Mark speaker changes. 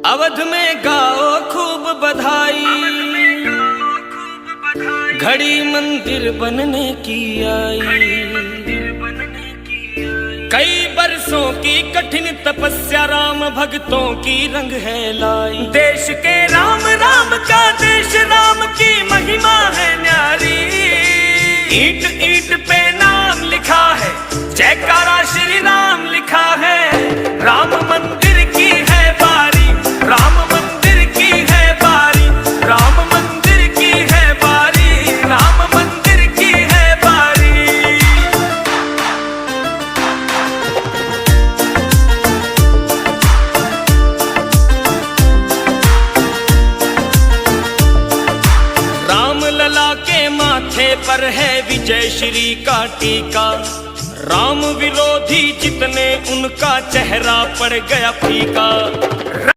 Speaker 1: अवध में गाओ खूब बधाई, घड़ी मंदिर बनने की आई। कई बरसों की कठिन तपस्या राम भक्तों की रंग है लाई। देश के राम राम का देश राम की महिमा है न्यारी। ईंट ईंट पे नाम लिखा है, जयकारा श्री राम लिखा है। राम मंदिर की है बारी, राम मंदिर की है बारी, राम मंदिर की है बारी, राम मंदिर की है बारी। राम लला के माथे पर है विजय श्री का टीका। राम विरोधी जितने उनका चेहरा पड़ गया फीका।